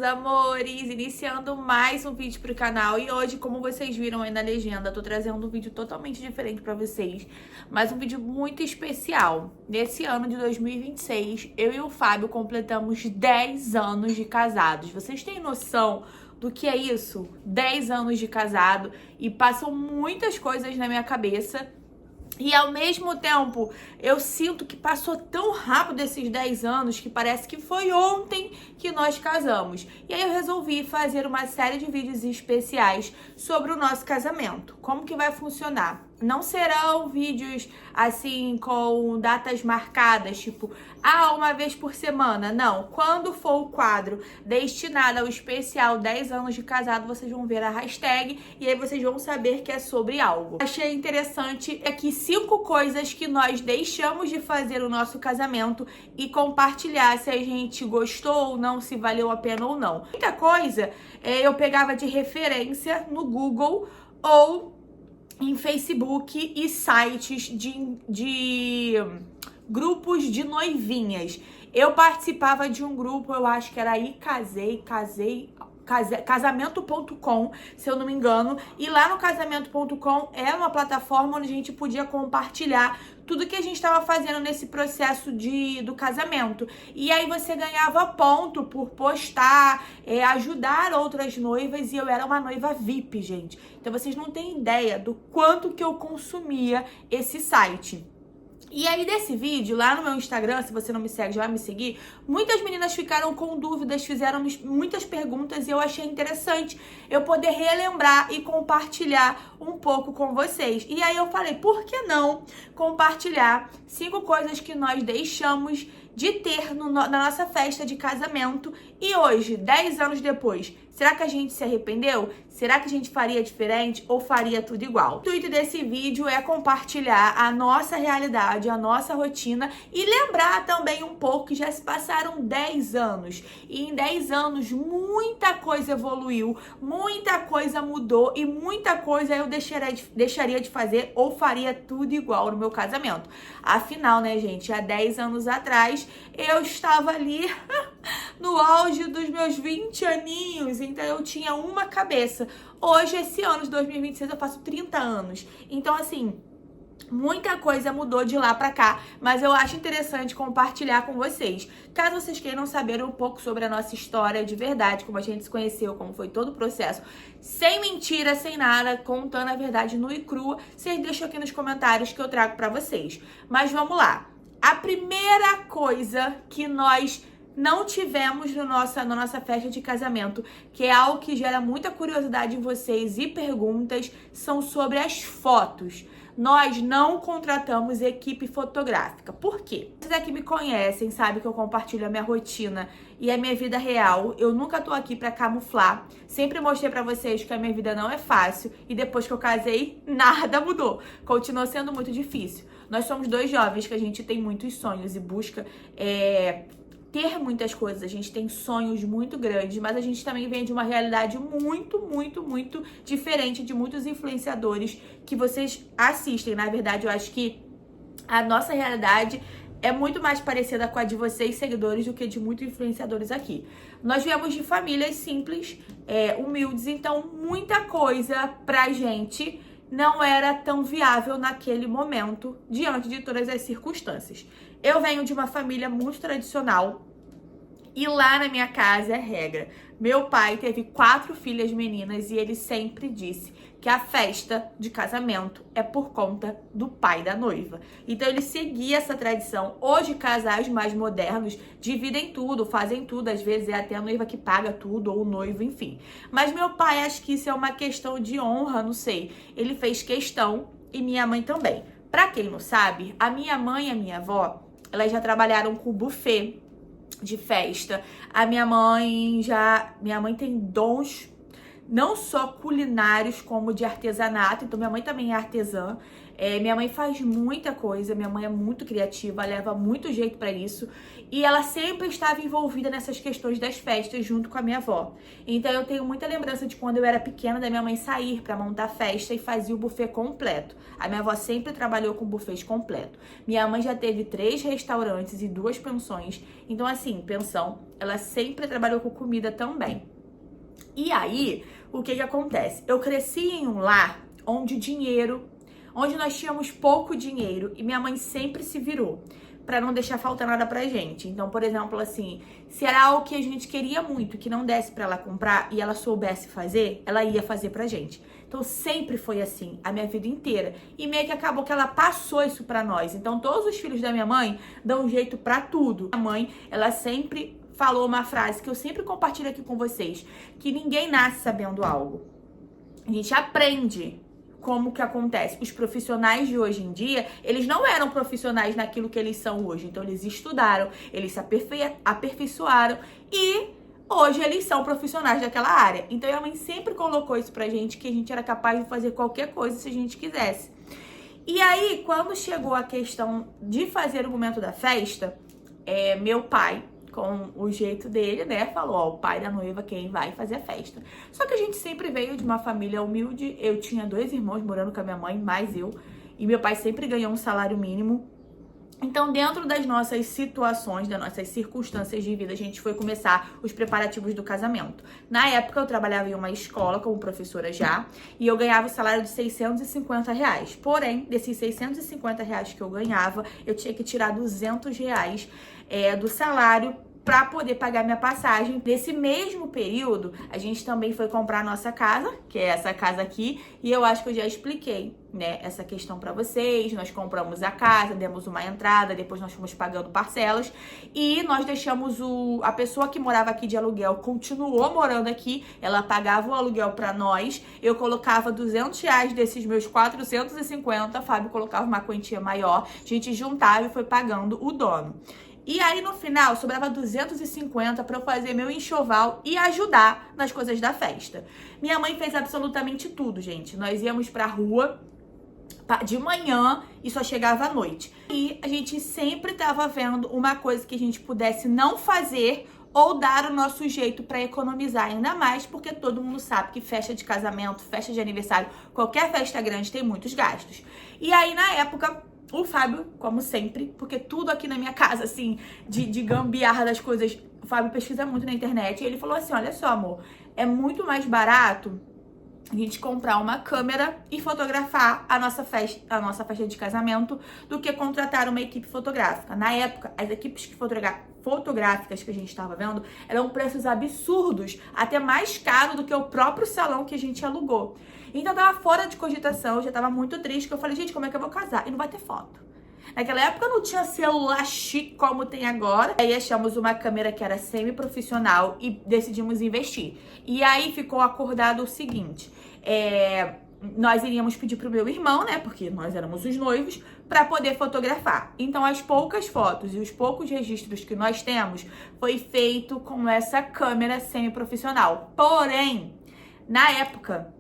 amores! Iniciando mais um vídeo pro canal e hoje, como vocês viram aí na legenda, tô trazendo um vídeo totalmente diferente pra vocês, mas um vídeo muito especial. Nesse ano de 2026, eu e o Fábio completamos 10 anos de casados. Vocês têm noção do que é isso? 10 anos de casado e passam muitas coisas na minha cabeça. E ao mesmo tempo, eu sinto que passou tão rápido esses 10 anos que parece que foi ontem que nós casamos. E aí eu resolvi fazer uma série de vídeos especiais sobre o nosso casamento. Como que vai funcionar? Não serão vídeos assim com datas marcadas, tipo, uma vez por semana. Não, quando for o quadro destinado ao especial 10 anos de casado, vocês vão ver a hashtag e aí vocês vão saber que é sobre algo. Achei interessante aqui 5 coisas que nós deixamos de fazer no nosso casamento e compartilhar se a gente gostou ou não, se valeu a pena ou não. Muita coisa eu pegava de referência no Google ou em Facebook e sites de grupos de noivinhas. Eu participava de um grupo, eu acho que era casamento.com, se eu não me engano, e lá no casamento.com é uma plataforma onde a gente podia compartilhar tudo que a gente estava fazendo nesse processo do casamento. E aí você ganhava ponto por postar, ajudar outras noivas, e eu era uma noiva VIP, gente. Então vocês não têm ideia do quanto que eu consumia esse site. E aí, desse vídeo, lá no meu Instagram, se você não me segue, já vai me seguir, muitas meninas ficaram com dúvidas, fizeram muitas perguntas e eu achei interessante eu poder relembrar e compartilhar um pouco com vocês. E aí eu falei, por que não compartilhar 5 coisas que nós deixamos de ter na nossa festa de casamento e hoje, 10 anos depois, será que a gente se arrependeu? Será que a gente faria diferente ou faria tudo igual? O intuito desse vídeo é compartilhar a nossa realidade, a nossa rotina e lembrar também um pouco que já se passaram 10 anos. E em 10 anos muita coisa evoluiu, muita coisa mudou e muita coisa eu deixaria de fazer ou faria tudo igual no meu casamento. Afinal, né, gente, há 10 anos atrás eu estava ali no auge dos meus 20 aninhos, então eu tinha uma cabeça. Hoje, esse ano de 2026, eu faço 30 anos. Então, assim, muita coisa mudou de lá pra cá, mas eu acho interessante compartilhar com vocês. Caso vocês queiram saber um pouco sobre a nossa história de verdade, como a gente se conheceu, como foi todo o processo, sem mentira, sem nada, contando a verdade nua e crua, vocês deixam aqui nos comentários que eu trago pra vocês. Mas vamos lá. A primeira coisa que nós não tivemos na nossa festa de casamento, que é algo que gera muita curiosidade em vocês e perguntas, são sobre as fotos. Nós não contratamos equipe fotográfica. Por quê? Vocês aqui me conhecem, sabem que eu compartilho a minha rotina e a minha vida real. Eu nunca tô aqui pra camuflar. Sempre mostrei pra vocês que a minha vida não é fácil e depois que eu casei, nada mudou. Continua sendo muito difícil. Nós somos 2 jovens que a gente tem muitos sonhos e busca ter muitas coisas, a gente tem sonhos muito grandes, mas a gente também vem de uma realidade muito diferente de muitos influenciadores que vocês assistem. Na verdade, eu acho que a nossa realidade é muito mais parecida com a de vocês, seguidores, do que de muitos influenciadores aqui. Nós viemos de famílias simples, humildes, então muita coisa pra gente não era tão viável naquele momento, diante de todas as circunstâncias. Eu venho de uma família muito tradicional e lá na minha casa é regra. Meu pai teve 4 filhas meninas e ele sempre disse que a festa de casamento é por conta do pai da noiva. Então ele seguia essa tradição. Hoje casais mais modernos dividem tudo, fazem tudo, às vezes é até a noiva que paga tudo ou o noivo, enfim. Mas meu pai, acho que isso é uma questão de honra, não sei. Ele fez questão e minha mãe também. Pra quem não sabe, a minha mãe e a minha avó, elas já trabalharam com buffet de festa. Minha mãe tem dons não só culinários como de artesanato, então minha mãe também é artesã. Minha mãe faz muita coisa, minha mãe é muito criativa, leva muito jeito pra isso. E ela sempre estava envolvida nessas questões das festas junto com a minha avó. Então eu tenho muita lembrança de quando eu era pequena, da minha mãe sair pra montar festa e fazia o buffet completo. A minha avó sempre trabalhou com buffets completo. Minha mãe já teve 3 restaurantes e 2 pensões. Então assim, pensão, ela sempre trabalhou com comida também. E aí, o que acontece? Eu cresci em um lar onde nós tínhamos pouco dinheiro e minha mãe sempre se virou pra não deixar faltar nada pra gente. Então, por exemplo, assim, se era algo que a gente queria muito, que não desse pra ela comprar e ela soubesse fazer, ela ia fazer pra gente. Então, sempre foi assim, a minha vida inteira. E meio que acabou que ela passou isso pra nós. Então, todos os filhos da minha mãe dão um jeito pra tudo. A mãe, ela sempre falou uma frase que eu sempre compartilho aqui com vocês, que ninguém nasce sabendo algo. A gente aprende como que acontece. Os profissionais de hoje em dia, eles não eram profissionais naquilo que eles são hoje. Então, eles estudaram, eles se aperfeiçoaram e hoje eles são profissionais daquela área. Então, a mãe sempre colocou isso pra gente, que a gente era capaz de fazer qualquer coisa se a gente quisesse. E aí, quando chegou a questão de fazer o momento da festa, meu pai, com o jeito dele, né, falou, ó, o pai da noiva quem vai fazer a festa. Só que a gente sempre veio de uma família humilde, eu tinha 2 irmãos morando com a minha mãe, mais eu, e meu pai sempre ganhou um salário mínimo. Então, dentro das nossas situações, das nossas circunstâncias de vida, a gente foi começar os preparativos do casamento. Na época, eu trabalhava em uma escola como professora já, e eu ganhava o salário de R$650. Porém, desses R$650 que eu ganhava, eu tinha que tirar R$200 do salário para poder pagar minha passagem. Nesse mesmo período, a gente também foi comprar a nossa casa, que é essa casa aqui, e eu acho que eu já expliquei, né, essa questão para vocês. Nós compramos a casa, demos uma entrada, depois nós fomos pagando parcelas e nós deixamos a pessoa que morava aqui de aluguel continuou morando aqui, ela pagava o aluguel para nós, eu colocava R$200 desses meus 450, Fábio colocava uma quantia maior, a gente juntava e foi pagando o dono. E aí, no final, sobrava 250 para eu fazer meu enxoval e ajudar nas coisas da festa. Minha mãe fez absolutamente tudo, gente. Nós íamos pra rua de manhã e só chegava à noite. E a gente sempre tava vendo uma coisa que a gente pudesse não fazer ou dar o nosso jeito para economizar ainda mais, porque todo mundo sabe que festa de casamento, festa de aniversário, qualquer festa grande tem muitos gastos. E aí, na época, o Fábio, como sempre, porque tudo aqui na minha casa, assim, de gambiarra das coisas, o Fábio pesquisa muito na internet, e ele falou assim, olha só, amor, é muito mais barato a gente comprar uma câmera e fotografar a nossa festa de casamento do que contratar uma equipe fotográfica. Na época, as equipes fotográficas que a gente estava vendo eram preços absurdos, até mais caro do que o próprio salão que a gente alugou. Então, tava fora de cogitação, eu já tava muito triste, que eu falei, gente, como é que eu vou casar? E não vai ter foto. Naquela época não tinha celular chique como tem agora. Aí achamos uma câmera que era semi-profissional e decidimos investir. E aí ficou acordado o seguinte, nós iríamos pedir pro meu irmão, né, porque nós éramos os noivos, para poder fotografar. Então, as poucas fotos e os poucos registros que nós temos foi feito com essa câmera semi-profissional. Porém, na época,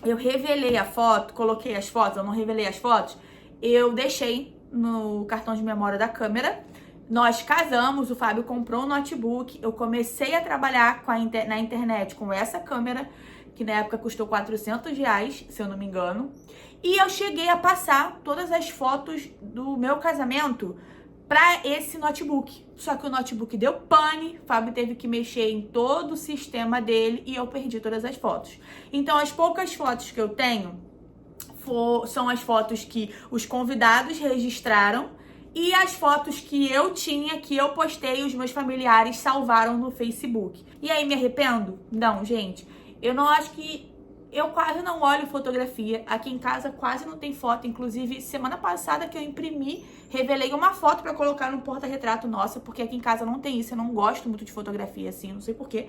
eu revelei a foto, coloquei as fotos, eu não revelei as fotos, eu deixei no cartão de memória da câmera. Nós casamos, o Fábio comprou um notebook, eu comecei a trabalhar na internet com essa câmera, que na época custou R$400, se eu não me engano. E eu cheguei a passar todas as fotos do meu casamento para esse notebook. Só que o notebook deu pane, o Fábio teve que mexer em todo o sistema dele e eu perdi todas as fotos. Então, as poucas fotos que eu tenho são as fotos que os convidados registraram e as fotos que eu tinha, que eu postei, os meus familiares salvaram no Facebook. E aí, me arrependo? Não, gente. Eu não acho que... Eu quase não olho fotografia. Aqui em casa quase não tem foto. Inclusive, semana passada que eu imprimi, revelei uma foto pra colocar no porta-retrato nossa, porque aqui em casa não tem isso. Eu não gosto muito de fotografia assim, não sei porquê.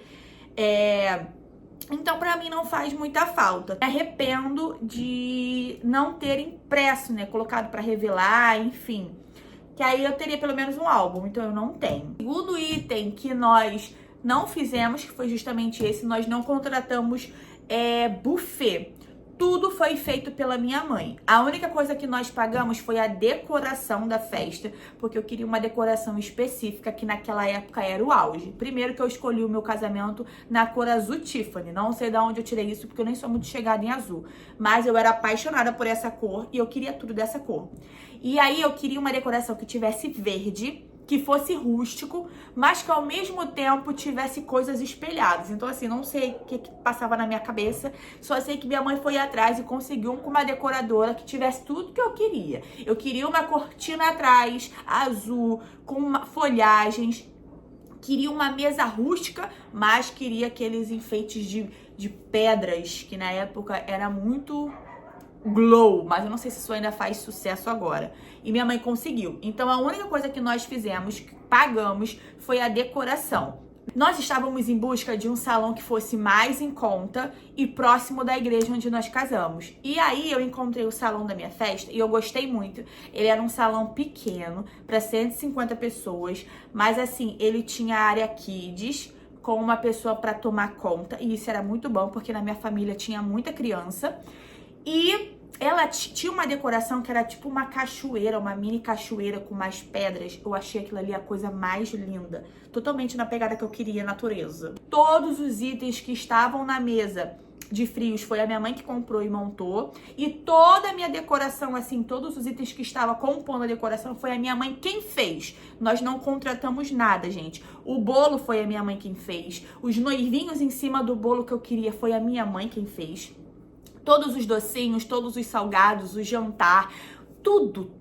Então, pra mim, não faz muita falta. Me arrependo de não ter impresso, né? Colocado pra revelar, enfim. Que aí eu teria pelo menos um álbum, então eu não tenho. O segundo item que nós não fizemos, que foi justamente esse, nós não contratamos buffet. Tudo foi feito pela minha mãe. A única coisa que nós pagamos foi a decoração da festa, porque eu queria uma decoração específica que naquela época era o auge. Primeiro que eu escolhi o meu casamento na cor azul Tiffany. Não sei de onde eu tirei isso, porque eu nem sou muito chegada em azul. Mas eu era apaixonada por essa cor e eu queria tudo dessa cor. E aí eu queria uma decoração que tivesse verde, que fosse rústico, mas que ao mesmo tempo tivesse coisas espelhadas. Então, assim, não sei o que passava na minha cabeça, só sei que minha mãe foi atrás e conseguiu com uma decoradora que tivesse tudo que eu queria. Eu queria uma cortina atrás, azul, com folhagens, queria uma mesa rústica, mas queria aqueles enfeites de pedras, que na época era muito glow, mas eu não sei se isso ainda faz sucesso agora. E minha mãe conseguiu. Então a única coisa que nós fizemos, pagamos, foi a decoração. Nós estávamos em busca de um salão que fosse mais em conta e próximo da igreja onde nós casamos. E aí eu encontrei o salão da minha festa e eu gostei muito. Ele era um salão pequeno para 150 pessoas, mas assim, ele tinha área kids com uma pessoa para tomar conta, e isso era muito bom porque na minha família tinha muita criança. E ela tinha uma decoração que era tipo uma cachoeira, uma mini cachoeira com mais pedras. Eu achei aquilo ali a coisa mais linda. Totalmente na pegada que eu queria, natureza. Todos os itens que estavam na mesa de frios foi a minha mãe que comprou e montou. E toda a minha decoração, assim, todos os itens que estavam compondo a decoração foi a minha mãe quem fez. Nós não contratamos nada, gente. O bolo foi a minha mãe quem fez. Os noivinhos em cima do bolo que eu queria foi a minha mãe quem fez. Todos os docinhos, todos os salgados, o jantar, tudo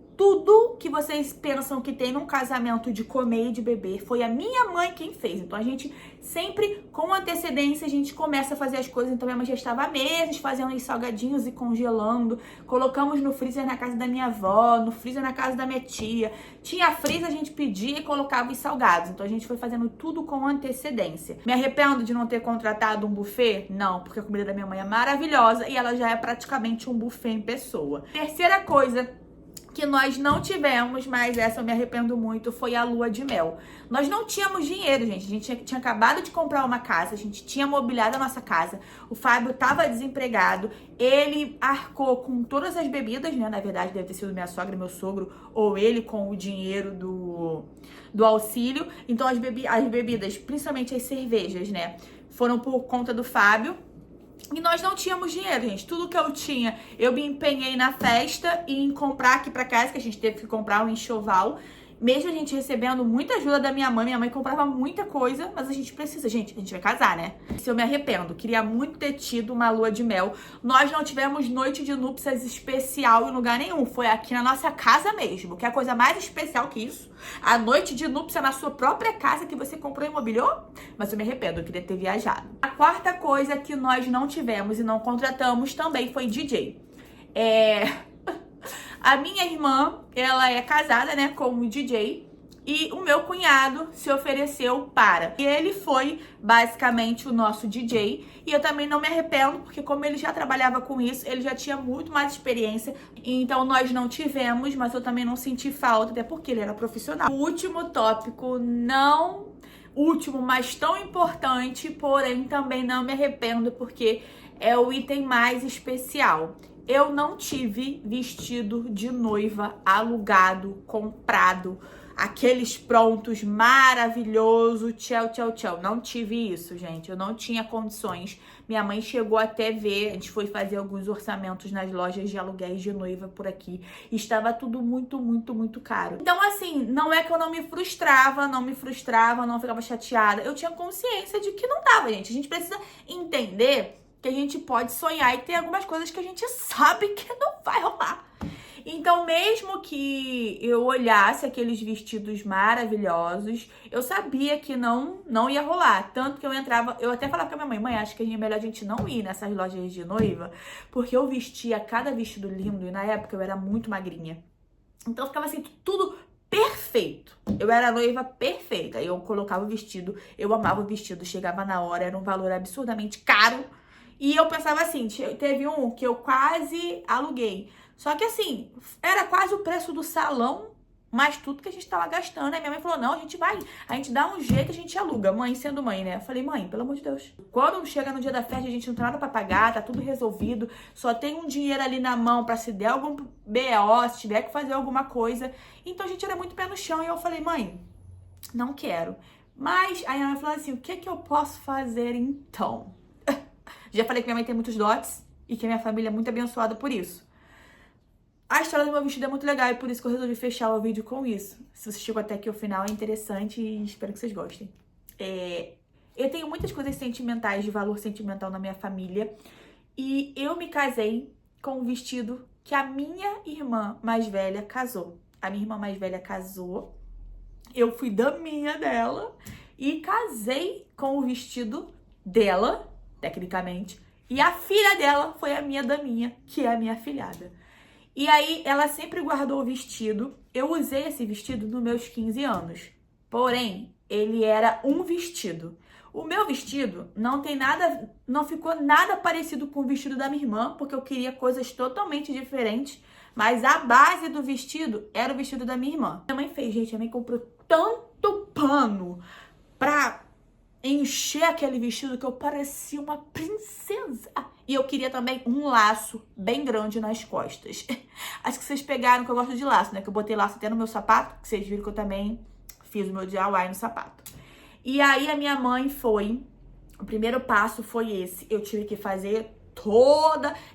que vocês pensam que tem num casamento de comer e de beber, foi a minha mãe quem fez. Então a gente sempre, com antecedência, a gente começa a fazer as coisas. Então minha mãe já estava há meses fazendo os salgadinhos e congelando. Colocamos no freezer na casa da minha avó, no freezer na casa da minha tia. Tinha freezer, a gente pedia e colocava os salgados. Então a gente foi fazendo tudo com antecedência. Me arrependo de não ter contratado um buffet? Não, porque a comida da minha mãe é maravilhosa e ela já é praticamente um buffet em pessoa. Terceira coisa que nós não tivemos, mas essa eu me arrependo muito, foi a lua de mel. Nós não tínhamos dinheiro, gente. A gente tinha acabado de comprar uma casa, a gente tinha mobiliado a nossa casa. O Fábio estava desempregado, ele arcou com todas as bebidas, né? Na verdade, deve ter sido minha sogra, meu sogro, ou ele com o dinheiro do auxílio. Então, as bebidas, principalmente as cervejas, né? Foram por conta do Fábio. E nós não tínhamos dinheiro, gente. Tudo que eu tinha, eu me empenhei na festa e em comprar aqui pra casa, que a gente teve que comprar um enxoval. Mesmo a gente recebendo muita ajuda da minha mãe comprava muita coisa, mas a gente precisa, gente, a gente vai casar, né? Se eu me arrependo, queria muito ter tido uma lua de mel. Nós não tivemos noite de núpcias especial em lugar nenhum, foi aqui na nossa casa mesmo, que é a coisa mais especial que isso. A noite de núpcia na sua própria casa que você comprou e imobiliou, mas eu me arrependo, eu queria ter viajado. A quarta coisa que nós não tivemos e não contratamos também foi DJ. A minha irmã, ela é casada, né, com o DJ, e o meu cunhado se ofereceu para. E ele foi basicamente o nosso DJ, e eu também não me arrependo, porque como ele já trabalhava com isso, ele já tinha muito mais experiência, então nós não tivemos, mas eu também não senti falta, até porque ele era profissional. O último tópico, não último, mas tão importante, porém também não me arrependo, porque é o item mais especial. Eu não tive vestido de noiva alugado, comprado, aqueles prontos maravilhoso, tchau, tchau, tchau. Não tive isso, gente. Eu não tinha condições. Minha mãe chegou até ver, a gente foi fazer alguns orçamentos nas lojas de aluguéis de noiva por aqui. E estava tudo muito, muito, muito caro. Então, assim, não é que eu não me frustrava, não ficava chateada. Eu tinha consciência de que não dava, gente. A gente precisa entender que a gente pode sonhar e tem algumas coisas que a gente sabe que não vai rolar. Então, mesmo que eu olhasse aqueles vestidos maravilhosos, eu sabia que não ia rolar. Tanto que eu entrava, eu até falava com a minha mãe, acho que é melhor a gente não ir nessas lojas de noiva, porque eu vestia cada vestido lindo e na época eu era muito magrinha. Então, ficava assim, tudo perfeito. Eu era a noiva perfeita. Eu colocava o vestido, eu amava o vestido, chegava na hora, era um valor absurdamente caro. E eu pensava assim, teve um que eu quase aluguei. Só que assim, era quase o preço do salão Mas tudo que a gente tava gastando, aí minha mãe falou, não, a gente dá um jeito, a gente aluga. Mãe sendo mãe, né? Eu falei, mãe, pelo amor de Deus. Quando chega no dia da festa, a gente não tem nada pra pagar, tá tudo resolvido. Só tem um dinheiro ali na mão pra se der algum BO, se tiver que fazer alguma coisa. Então a gente era muito pé no chão. E eu falei, mãe, não quero. Mas aí a minha mãe falou assim, o que que eu posso fazer então? Já falei que minha mãe tem muitos dotes e que a minha família é muito abençoada por isso. A história do meu vestido é muito legal e por isso que eu resolvi fechar o vídeo com isso. Se você chegou até aqui ao final, é interessante e espero que vocês gostem. Eu tenho muitas coisas sentimentais, de valor sentimental na minha família. E eu me casei com um vestido que a minha irmã mais velha casou. A minha irmã mais velha casou, eu fui daminha dela e casei com o vestido dela, tecnicamente. E a filha dela foi a minha daminha, que é a minha afilhada. E aí, ela sempre guardou o vestido. Eu usei esse vestido nos meus 15 anos. Porém, ele era um vestido. O meu vestido não ficou nada parecido com o vestido da minha irmã, porque eu queria coisas totalmente diferentes. Mas a base do vestido era o vestido da minha irmã. Minha mãe fez, gente, minha mãe comprou tanto pano pra encher aquele vestido que eu parecia uma princesa. E eu queria também um laço bem grande nas costas. Acho que vocês pegaram que eu gosto de laço, né? Que eu botei laço até no meu sapato, que vocês viram que eu também fiz o meu DIY no sapato. E aí a minha mãe o primeiro passo foi esse. Eu tive que fazer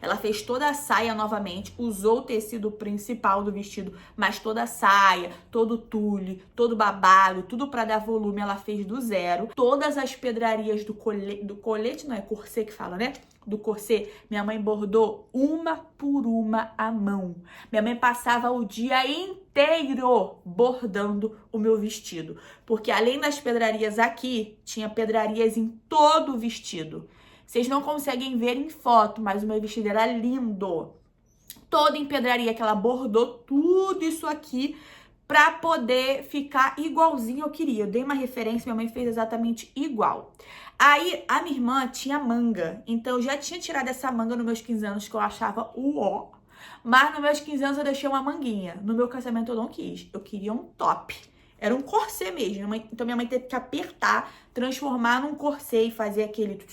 ela fez toda a saia novamente, usou o tecido principal do vestido, mas toda a saia, todo o tule, todo babado, tudo pra dar volume, ela fez do zero. Todas as pedrarias do colete, não é corset que fala, né? Do corset, minha mãe bordou uma por uma à mão. Minha mãe passava o dia inteiro bordando o meu vestido, porque além das pedrarias aqui, tinha pedrarias em todo o vestido. Vocês não conseguem ver em foto, mas o meu vestido era lindo. Toda em pedraria, que ela bordou tudo isso aqui pra poder ficar igualzinho eu queria. Eu dei uma referência, minha mãe fez exatamente igual. Aí, a minha irmã tinha manga. Então, eu já tinha tirado essa manga nos meus 15 anos, que eu achava uó. Mas nos meus 15 anos eu deixei uma manguinha. No meu casamento eu não quis. Eu queria um top. Era um corset mesmo. Então, minha mãe teve que apertar, transformar num corset e fazer aquele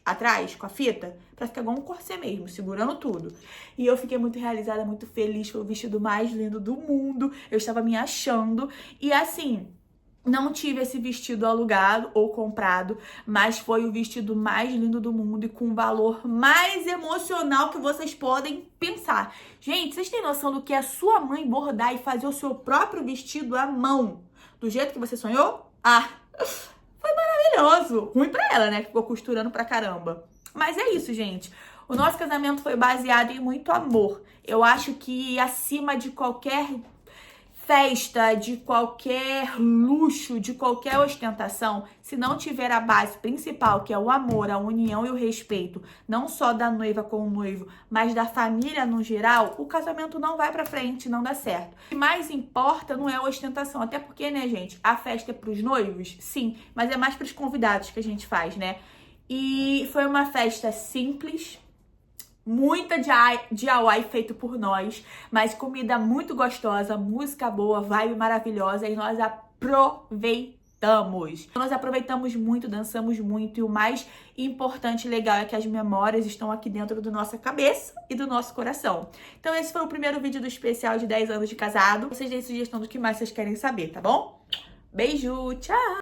atrás com a fita, pra ficar igual um corset mesmo, segurando tudo. E eu fiquei muito realizada, muito feliz, foi o vestido mais lindo do mundo, eu estava me achando, e assim, não tive esse vestido alugado ou comprado, mas foi o vestido mais lindo do mundo e com o valor mais emocional que vocês podem pensar. Gente, vocês têm noção do que é a sua mãe bordar e fazer o seu próprio vestido à mão, do jeito que você sonhou? Foi maravilhoso. Ruim pra ela, né? Que ficou costurando pra caramba. Mas é isso, gente. O nosso casamento foi baseado em muito amor. Eu acho que acima de qualquer festa, de qualquer luxo, de qualquer ostentação, se não tiver a base principal, que é o amor, a união e o respeito, não só da noiva com o noivo, mas da família no geral, o casamento não vai pra frente, não dá certo. O que mais importa não é a ostentação, até porque, né, gente, a festa é pros noivos, sim, mas é mais pros convidados que a gente faz, né? E foi uma festa simples, muita DIY feito por nós, mas comida muito gostosa, música boa, vibe maravilhosa e nós aproveitamos. Nós aproveitamos muito, dançamos muito e o mais importante e legal é que as memórias estão aqui dentro da nossa cabeça e do nosso coração. Então esse foi o primeiro vídeo do especial de 10 anos de casado. Vocês deem sugestão do que mais vocês querem saber, tá bom? Beijo, tchau!